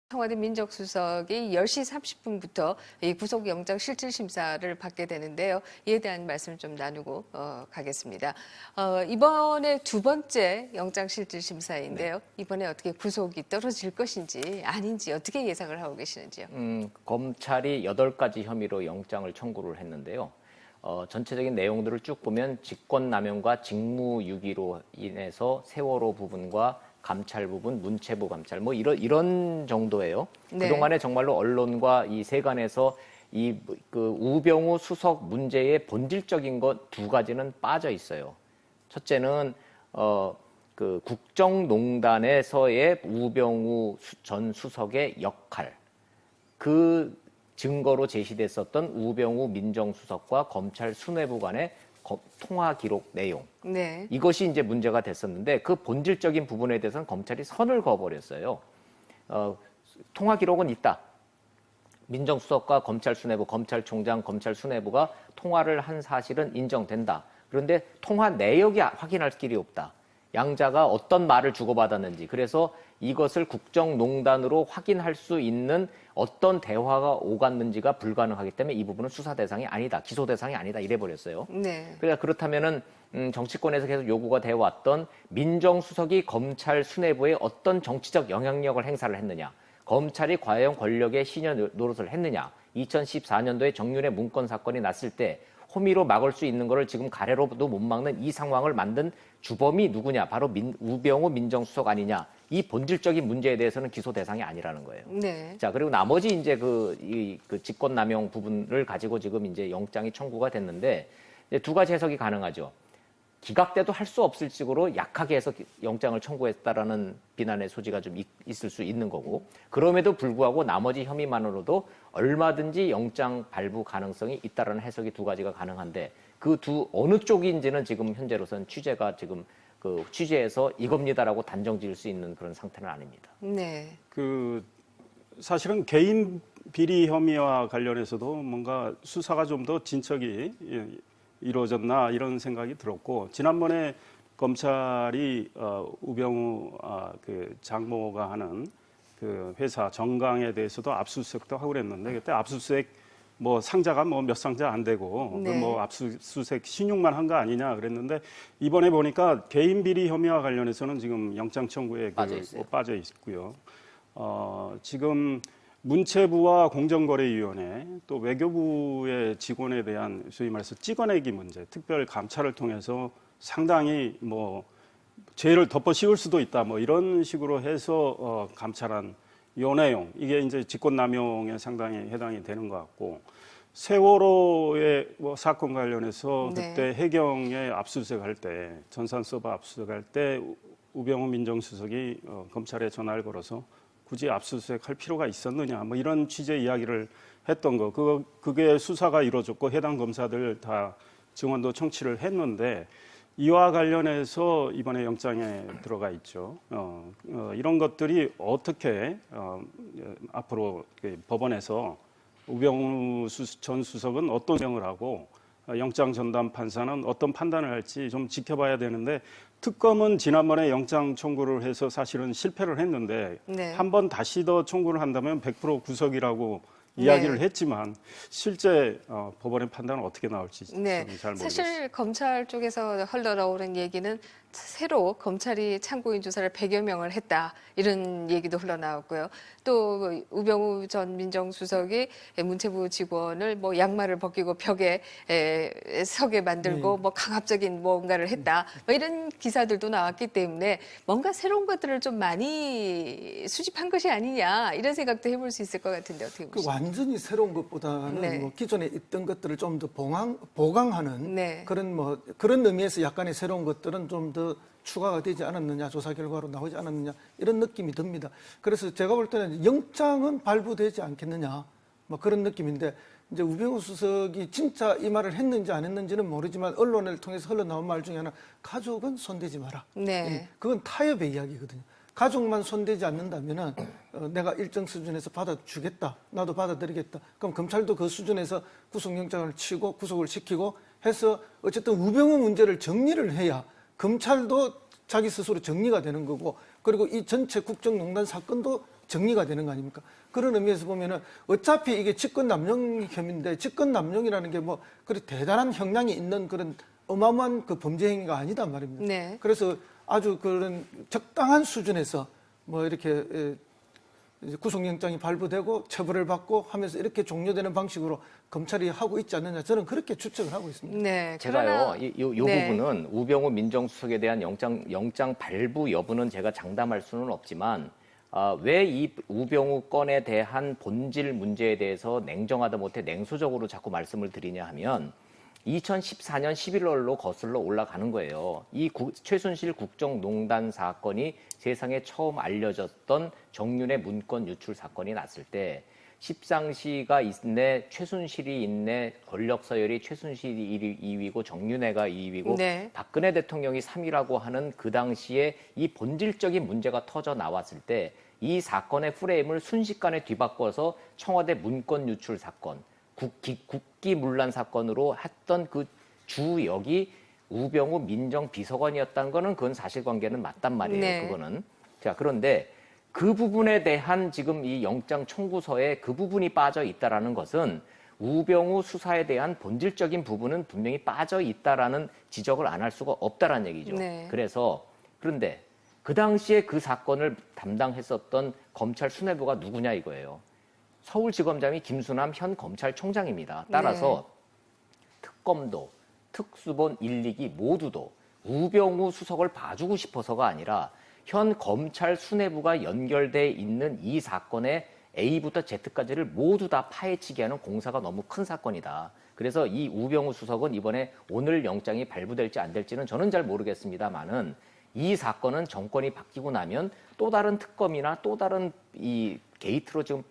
청와대 민정수석이 10시 30분부터 이 구속영장 실질심사를 받게 되는데요. 이에 대한 말씀 좀 나누고 가겠습니다. 이번에 두 번째 영장 실질심사인데요. 이번에 어떻게 구속이 떨어질 것인지 아닌지 어떻게 예상을 하고 계시는지요? 검찰이 8가지 혐의로 영장을 청구를 했는데요. 전체적인 내용들을 쭉 보면 직권남용과 직무유기로 인해서 세월호 부분과 감찰 부분, 문체부 감찰, 뭐 이런 정도예요. 네. 그동안에 정말로 언론과 이 세간에서 그 우병우 수석 문제의 본질적인 것 두 가지는 빠져 있어요. 첫째는 그 국정농단에서의 우병우 전 수석의 역할, 그 증거로 제시됐었던 우병우 민정수석과 검찰 수뇌부 간의 통화 기록 내용. 네. 이것이 이제 문제가 됐었는데 그 본질적인 부분에 대해서는 검찰이 선을 그어버렸어요. 통화 기록은 있다. 민정수석과 검찰 수뇌부, 검찰총장, 검찰 수뇌부가 통화를 한 사실은 인정된다. 그런데 통화 내역이 확인할 길이 없다. 양자가 어떤 말을 주고받았는지, 그래서 이것을 국정농단으로 확인할 수 있는 어떤 대화가 오갔는지가 불가능하기 때문에 이 부분은 수사 대상이 아니다, 기소 대상이 아니다 이래버렸어요. 네. 그러니까 그렇다면은 정치권에서 계속 요구가 되어 왔던 민정수석이 검찰 수뇌부에 어떤 정치적 영향력을 행사를 했느냐, 검찰이 과연 권력의 시녀 노릇을 했느냐, 2014년도에 정윤회 문건 사건이 났을 때 호미로 막을 수 있는 거를 지금 가래로도 못 막는 이 상황을 만든 주범이 누구냐, 바로 우병우 민정수석 아니냐, 이 본질적인 문제에 대해서는 기소 대상이 아니라는 거예요. 네. 자, 그리고 나머지 이제 그 직권남용 부분을 가지고 지금 이제 영장이 청구가 됐는데, 이제 두 가지 해석이 가능하죠. 기각돼도 할 수 없을 식으로 약하게 해서 영장을 청구했다라는 비난의 소지가 좀 있을 수 있는 거고, 그럼에도 불구하고 나머지 혐의만으로도 얼마든지 영장 발부 가능성이 있다라는 해석이 두 가지가 가능한데, 그 어느 쪽인지는 지금 현재로선 취재가 지금 그 취재에서 이겁니다라고 단정 지을 수 있는 그런 상태는 아닙니다. 네. 그 사실은 개인 비리 혐의와 관련해서도 뭔가 수사가 좀 더 진척이 이루어졌나 이런 생각이 들었고, 지난번에 검찰이 우병우 그 장모가 하는 그 회사 정강에 대해서도 압수수색도 하고 그랬는데, 그때 압수수색 뭐 상자가 뭐 몇 상자 안 되고 네. 뭐 압수수색 신용만 한 거 아니냐 그랬는데, 이번에 보니까 개인 비리 혐의와 관련해서는 지금 영장 청구에 빠져 있고요. 지금 문체부와 공정거래위원회, 또 외교부의 직원에 대한 소위 말해서 찍어내기 문제, 특별 감찰을 통해서 상당히 뭐 죄를 덮어 씌울 수도 있다, 뭐 이런 식으로 해서 감찰한 요 내용, 이게 이제 직권남용에 상당히 해당이 되는 것 같고, 세월호의 뭐 사건 관련해서 네. 그때 해경에 압수수색할 때, 전산 서버 압수수색할 때 우병우 민정수석이 검찰에 전화를 걸어서 굳이 압수수색할 필요가 있었느냐, 뭐 이런 취재 이야기를 했던 거, 그게 수사가 이루어졌고 해당 검사들 다 증언도 청취를 했는데, 이와 관련해서 이번에 영장에 들어가 있죠. 이런 것들이 어떻게 앞으로 법원에서 우병우 전 수석은 어떤 정을 하고 영장 전담 판사는 어떤 판단을 할지 좀 지켜봐야 되는데, 특검은 지난번에 영장 청구를 해서 사실은 실패를 했는데, 네. 한 번 다시 더 청구를 한다면 100% 구속이라고 이야기를 했지만 실제 법원의 판단은 어떻게 나올지 네. 잘 모르겠습니다. 사실 검찰 쪽에서 흘러나오는 얘기는 새로 검찰이 참고인 조사를 100여 명을 했다, 이런 얘기도 흘러나왔고요. 또 우병우 전 민정수석이 문체부 직원을 뭐 양말을 벗기고 벽에 서게 만들고 뭐 강압적인 뭔가를 했다, 뭐 이런 기사들도 나왔기 때문에 뭔가 새로운 것들을 좀 많이 수집한 것이 아니냐, 이런 생각도 해볼 수 있을 것 같은데 어떻게 보십니까? 완전히 새로운 것보다는 네. 뭐 기존에 있던 것들을 좀 더 보강하는 네. 그런 의미에서 약간의 새로운 것들은 좀 더 추가가 되지 않았느냐, 조사 결과로 나오지 않았느냐, 이런 느낌이 듭니다. 그래서 제가 볼 때는 영장은 발부되지 않겠느냐, 뭐 그런 느낌인데, 이제 우병우 수석이 진짜 이 말을 했는지 안 했는지는 모르지만 언론을 통해서 흘러나온 말 중에 하나, 가족은 손대지 마라. 네. 그건 타협의 이야기거든요. 가족만 손대지 않는다면은 내가 일정 수준에서 받아주겠다, 나도 받아들이겠다. 그럼 검찰도 그 수준에서 구속영장을 치고 구속을 시키고 해서 어쨌든 우병우 문제를 정리를 해야 검찰도 자기 스스로 정리가 되는 거고, 그리고 이 전체 국정농단 사건도 정리가 되는 거 아닙니까? 그런 의미에서 보면은 어차피 이게 직권남용 혐의인데 직권남용이라는 게 뭐 그리 대단한 형량이 있는 그런 어마어마한 그 범죄 행위가 아니단 말입니다. 네. 그래서 아주 그런 적당한 수준에서 뭐 이렇게 이제 구속영장이 발부되고 처벌을 받고 하면서 이렇게 종료되는 방식으로 검찰이 하고 있지 않느냐, 저는 그렇게 추측을 하고 있습니다. 네. 제가요, 그러나- 이 네. 부분은 우병우 민정수석에 대한 영장 발부 여부는 제가 장담할 수는 없지만, 왜 이 우병우 건에 대한 본질 문제에 대해서 냉정하다 못해 냉소적으로 자꾸 말씀을 드리냐 하면, 2014년 11월로 거슬러 올라가는 거예요. 이 최순실 국정농단 사건이 세상에 처음 알려졌던 정윤의 문건 유출 사건이 났을 때 십상시가 있네, 최순실이 있네, 권력 서열이 최순실이 2위고 정윤회가 2위고 네. 박근혜 대통령이 3위라고 하는 그 당시에 이 본질적인 문제가 터져 나왔을 때 이 사건의 프레임을 순식간에 뒤바꿔서 청와대 문건 유출 사건, 국기문란 사건으로 했던 그 주역이 우병우 민정비서관이었다는 거는 그건 사실관계는 맞단 말이에요. 네. 그거는. 자, 그런데 그 부분에 대한 지금 이 영장 청구서에 그 부분이 빠져 있다라는 것은 우병우 수사에 대한 본질적인 부분은 분명히 빠져 있다라는 지적을 안 할 수가 없다라는 얘기죠. 네. 그런데 그 당시에 그 사건을 담당했었던 검찰 수뇌부가 누구냐 이거예요. 서울지검장이 김수남 현 검찰총장입니다. 따라서 특검도 특수본 1, 2기 모두도 우병우 수석을 봐주고 싶어서가 아니라 현 검찰 수뇌부가 연결돼 있는 이 사건의 A부터 Z까지를 모두 다 파헤치게 하는 공사가 너무 큰 사건이다. 그래서 이 우병우 수석은 이번에 오늘 영장이 발부될지 안 될지는 저는 잘 모르겠습니다만은 이 사건은 정권이 바뀌고 나면 또 다른 특검이나 또 다른 이 게이트로 지금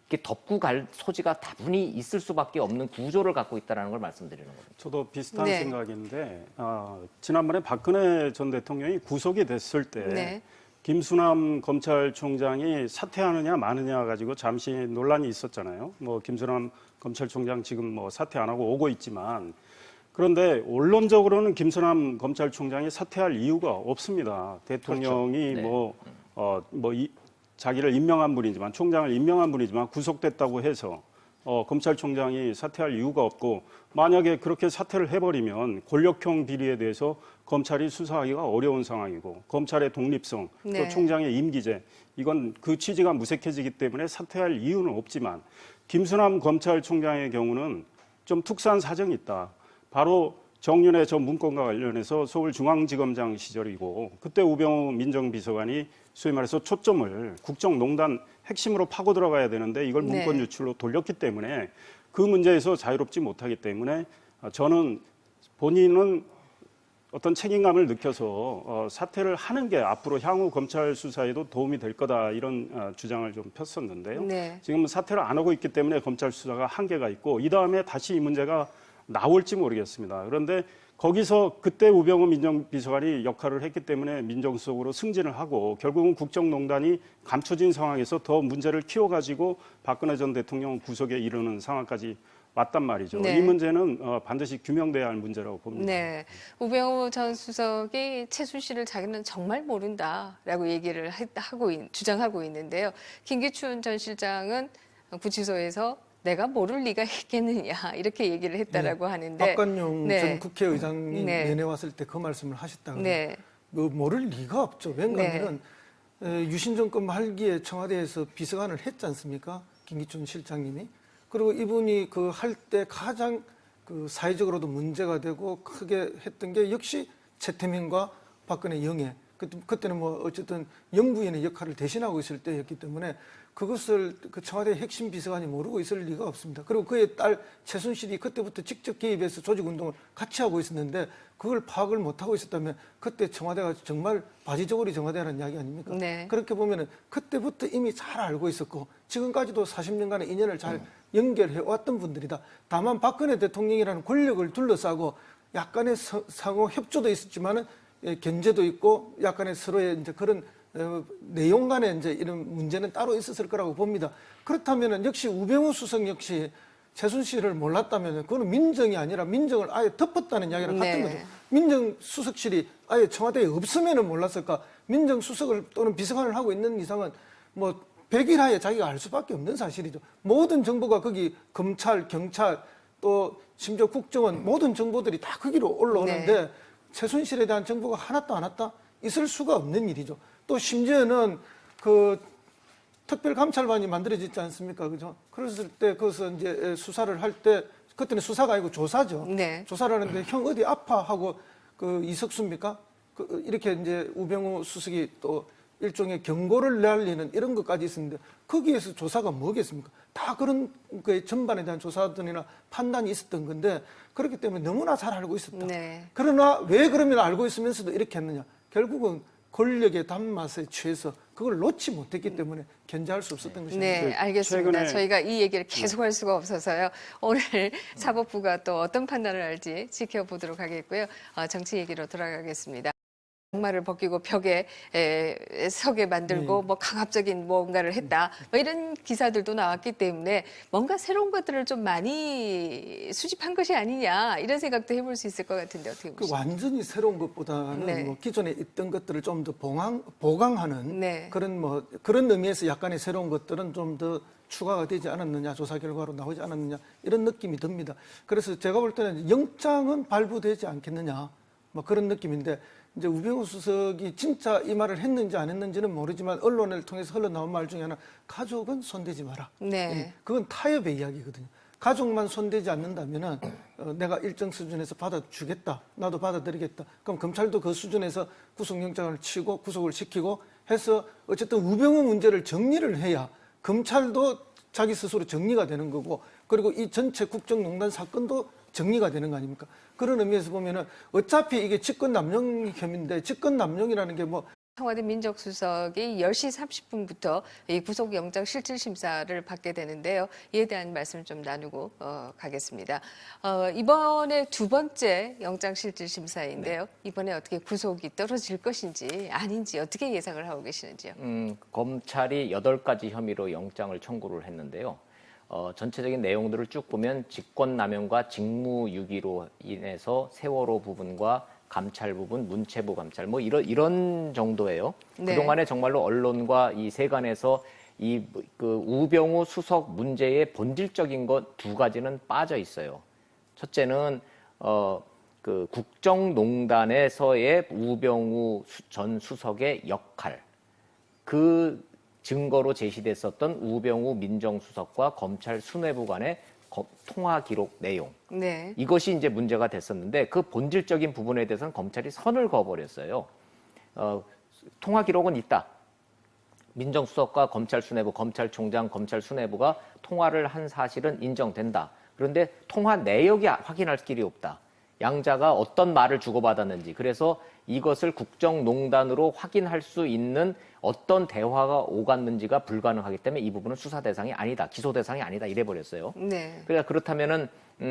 이렇게 덮고 갈 소지가 다분히 있을 수밖에 없는 구조를 갖고 있다는 걸 말씀드리는 겁니다. 저도 비슷한 네. 생각인데 지난번에 박근혜 전 대통령이 구속이 됐을 때 네. 김수남 검찰총장이 사퇴하느냐 마느냐 가지고 잠시 논란이 있었잖아요. 뭐 김수남 검찰총장 지금 뭐 사퇴 안 하고 오고 있지만, 그런데 원론적으로는 김수남 검찰총장이 사퇴할 이유가 없습니다. 대통령이 그렇죠. 네. 자기를 임명한 분이지만, 총장을 임명한 분이지만 구속됐다고 해서 검찰총장이 사퇴할 이유가 없고, 만약에 그렇게 사퇴를 해버리면 권력형 비리에 대해서 검찰이 수사하기가 어려운 상황이고, 검찰의 독립성, 네. 또 총장의 임기제, 이건 그 취지가 무색해지기 때문에 사퇴할 이유는 없지만, 김수남 검찰총장의 경우는 좀 특수한 사정이 있다. 바로 정윤회 전 문건과 관련해서 서울중앙지검장 시절이고, 그때 우병우 민정비서관이 소위 말해서 초점을 국정농단 핵심으로 파고 들어가야 되는데 이걸 네. 문건 유출로 돌렸기 때문에 그 문제에서 자유롭지 못하기 때문에 저는 본인은 어떤 책임감을 느껴서 사퇴를 하는 게 앞으로 향후 검찰 수사에도 도움이 될 거다, 이런 주장을 좀 폈었는데요. 네. 지금 사퇴를 안 하고 있기 때문에 검찰 수사가 한계가 있고, 이 다음에 다시 이 문제가 나올지 모르겠습니다. 그런데 거기서 그때 우병우 민정비서관이 역할을 했기 때문에 민정수석으로 승진을 하고, 결국은 국정농단이 감춰진 상황에서 더 문제를 키워가지고 박근혜 전 대통령 구속에 이르는 상황까지 왔단 말이죠. 네. 이 문제는 반드시 규명돼야 할 문제라고 봅니다. 네. 우병우 전 수석이 최순실을 자기는 정말 모른다라고 얘기를 주장하고 있는데요. 김기춘 전 실장은 구치소에서 내가 모를 리가 있겠느냐 이렇게 얘기를 했다라고 하는데, 박관용 네. 전 국회의장이 네. 면회 왔을 때 그 말씀을 하셨다고요. 네. 모를 리가 없죠. 왜냐하면 유신정권 말기에 청와대에서 비서관을 했지 않습니까? 김기춘 실장님이. 그리고 이분이 그 할 때 가장 그 사회적으로도 문제가 되고 크게 했던 게 역시 최태민과 박근혜 영애. 그때는 뭐 어쨌든 영부인의 역할을 대신하고 있을 때였기 때문에 그것을 그 청와대 핵심 비서관이 모르고 있을 리가 없습니다. 그리고 그의 딸 최순실이 그때부터 직접 개입해서 조직운동을 같이 하고 있었는데 그걸 파악을 못하고 있었다면 그때 청와대가 정말 바지저고리 청와대라는 이야기 아닙니까? 네. 그렇게 보면은 그때부터 이미 잘 알고 있었고 지금까지도 40년간의 인연을 잘 연결해 왔던 분들이다. 다만 박근혜 대통령이라는 권력을 둘러싸고 약간의 상호 협조도 있었지만은 견제도 있고 약간의 서로의 이제 그런 내용 간의 이제 이런 문제는 따로 있었을 거라고 봅니다. 그렇다면은 역시 우병우 수석 역시 최순실을 몰랐다면 그거는 민정이 아니라 민정을 아예 덮었다는 이야기랑 같은 거죠. 민정수석실이 아예 청와대에 없으면은 몰랐을까? 민정수석을 또는 비서관을 하고 있는 이상은 뭐 백일하에 자기가 알 수밖에 없는 사실이죠. 모든 정보가 거기 검찰, 경찰, 또 심지어 국정원 모든 정보들이 다 거기로 올라오는데 네. 최순실에 대한 정보가 하나도 안 왔다? 있을 수가 없는 일이죠. 또 심지어는 그 특별감찰반이 만들어지지 않습니까? 그죠? 그랬을 때 거기서 이제 수사를 할 때 그때는 수사가 아니고 조사죠. 네. 조사를 하는데 형 어디 아파? 하고 그 이석수입니까? 그 이렇게 이제 우병우 수석이 또 일종의 경고를 날리는 이런 것까지 있었는데 거기에서 조사가 뭐겠습니까? 다 그런 그 전반에 대한 조사들이나 판단이 있었던 건데 그렇기 때문에 너무나 잘 알고 있었다. 네. 그러나 왜 그러면 알고 있으면서도 이렇게 했느냐? 결국은 권력의 단맛에 취해서 그걸 놓지 못했기 때문에 견제할 수 없었던 것입니다. 네, 알겠습니다. 최근에- 저희가 이 얘기를 계속 할 수가 없어서요. 오늘 사법부가 또 어떤 판단을 할지 지켜보도록 하겠고요. 정치 얘기로 돌아가겠습니다. 양말을 벗기고 벽에 서게 만들고 뭐 강압적인 뭔가를 했다. 뭐 이런 기사들도 나왔기 때문에 뭔가 새로운 것들을 좀 많이 수집한 것이 아니냐 이런 생각도 해볼 수 있을 것 같은데 어떻게 그 보십니까? 완전히 새로운 것보다는 네. 뭐 기존에 있던 것들을 좀 더 보강하는 네. 그런 의미에서 약간의 새로운 것들은 좀 더 추가가 되지 않았느냐 조사 결과로 나오지 않았느냐 이런 느낌이 듭니다. 그래서 제가 볼 때는 영장은 발부되지 않겠느냐 뭐 그런 느낌인데 이제 우병우 수석이 진짜 이 말을 했는지 안 했는지는 모르지만 언론을 통해서 흘러나온 말 중에 하나 가족은 손대지 마라. 네. 그건 타협의 이야기거든요. 가족만 손대지 않는다면은 내가 일정 수준에서 받아주겠다. 나도 받아들이겠다. 그럼 검찰도 그 수준에서 구속영장을 치고 구속을 시키고 해서 어쨌든 우병우 문제를 정리를 해야 검찰도 자기 스스로 정리가 되는 거고 그리고 이 전체 국정농단 사건도 정리가 되는 거 아닙니까? 그런 의미에서 보면은 어차피 이게 직권남용 혐의인데 직권남용이라는 게 뭐 청와대 민정수석이 10시 30분부터 이 구속영장 실질심사를 받게 되는데요. 이에 대한 말씀을 좀 나누고 가겠습니다. 이번에 두 번째 영장 실질심사인데요. 이번에 어떻게 구속이 떨어질 것인지 아닌지 어떻게 예상을 하고 계시는지요? 검찰이 8가지 혐의로 영장을 청구를 했는데요. 전체적인 내용들을 쭉 보면 직권남용과 직무유기로 인해서 세월호 부분과 감찰 부분, 문체부 감찰 뭐 이런 정도예요. 네. 그동안에 정말로 언론과 이 세간에서 그 우병우 수석 문제의 본질적인 것 두 가지는 빠져 있어요. 첫째는 그 국정농단에서의 우병우 전 수석의 역할, 그 증거로 제시됐었던 우병우 민정수석과 검찰 수뇌부 간의 통화 기록 내용. 네. 이것이 이제 문제가 됐었는데 그 본질적인 부분에 대해서는 검찰이 선을 그어버렸어요. 통화 기록은 있다. 민정수석과 검찰 수뇌부, 검찰총장, 검찰 수뇌부가 통화를 한 사실은 인정된다. 그런데 통화 내역이 확인할 길이 없다. 양자가 어떤 말을 주고받았는지, 그래서 이것을 국정농단으로 확인할 수 있는 어떤 대화가 오갔는지가 불가능하기 때문에 이 부분은 수사 대상이 아니다, 기소 대상이 아니다 이래버렸어요. 네. 그러니까 그렇다면은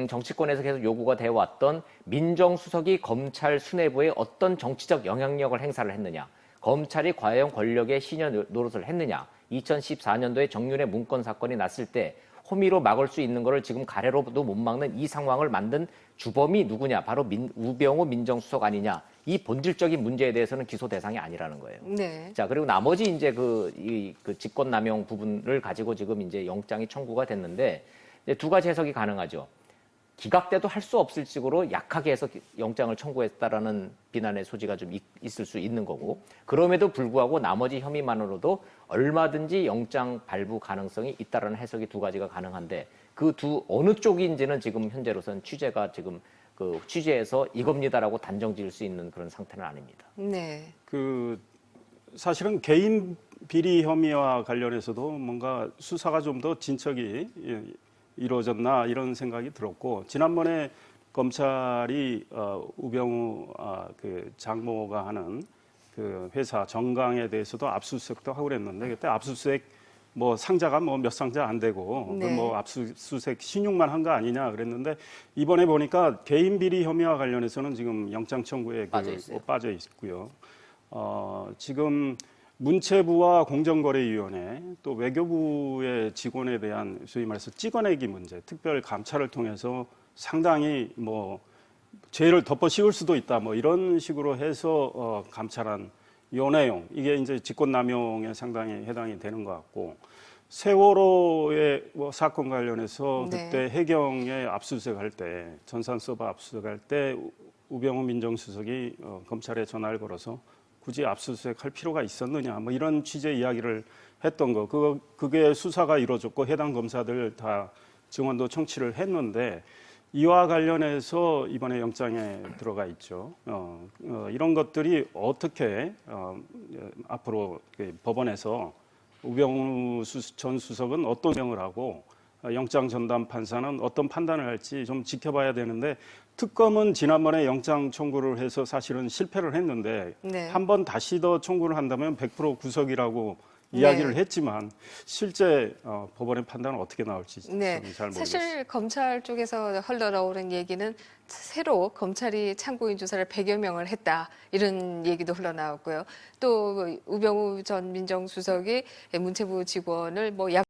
정치권에서 계속 요구가 되어 왔던 민정수석이 검찰 수뇌부에 어떤 정치적 영향력을 행사를 했느냐, 검찰이 과연 권력의 시녀 노릇을 했느냐, 2014년도에 정윤회 문건 사건이 났을 때 호미로 막을 수 있는 거를 지금 가래로도 못 막는 이 상황을 만든 주범이 누구냐, 바로 우병우 민정수석 아니냐, 이 본질적인 문제에 대해서는 기소 대상이 아니라는 거예요. 네. 자, 그리고 나머지 이제 그 직권남용 부분을 가지고 지금 이제 영장이 청구가 됐는데 이제 두 가지 해석이 가능하죠. 기각돼도 할 수 없을 식으로 약하게 해서 영장을 청구했다라는 비난의 소지가 좀 있을 수 있는 거고, 그럼에도 불구하고 나머지 혐의만으로도 얼마든지 영장 발부 가능성이 있다라는 해석이 두 가지가 가능한데 그 어느 쪽인지는 지금 현재로서는 취재가 지금 그 취재에서 이겁니다라고 단정 지을 수 있는 그런 상태는 아닙니다. 네. 그 사실은 개인 비리 혐의와 관련해서도 뭔가 수사가 좀 더 진척이 이루어졌나 이런 생각이 들었고, 지난번에 검찰이 우병우 그 장모가 하는 그 회사 정강에 대해서도 압수수색도 하고 그랬는데 그때 압수수색 뭐 상자가 뭐 몇 상자 안 되고 네. 뭐 압수수색 신용만 한 거 아니냐 그랬는데 이번에 보니까 개인 비리 혐의와 관련해서는 지금 영장 청구에 빠져 있고요. 지금 문체부와 공정거래위원회 또 외교부의 직원에 대한 소위 말해서 찍어내기 문제, 특별 감찰을 통해서 상당히 뭐 죄를 덮어 씌울 수도 있다, 뭐 이런 식으로 해서 감찰한 요 내용 이게 이제 직권남용에 상당히 해당이 되는 것 같고 세월호의 뭐 사건 관련해서 네. 그때 해경에 압수수색할 때 전산 서버 압수수색할 때 우병우 민정수석이 검찰에 전화를 걸어서 굳이 압수수색할 필요가 있었느냐 뭐 이런 취지의 이야기를 했던 거 그게 수사가 이루어졌고 해당 검사들 다 증언도 청취를 했는데 이와 관련해서 이번에 영장에 들어가 있죠. 이런 것들이 어떻게 앞으로 법원에서 우병우 전 수석은 어떤 명을 하고 영장 전담 판사는 어떤 판단을 할지 좀 지켜봐야 되는데 특검은 지난번에 영장 청구를 해서 사실은 실패를 했는데 네. 한 번 다시 더 청구를 한다면 100% 구속이라고 이야기를 네. 했지만 실제 법원의 판단은 어떻게 나올지 네, 저는 잘 모르겠습니다. 사실 검찰 쪽에서 흘러나오는 얘기는 새로 검찰이 참고인 조사를 100여 명을 했다 이런 얘기도 흘러나왔고요. 또 우병우 전 민정수석이 문체부 직원을 뭐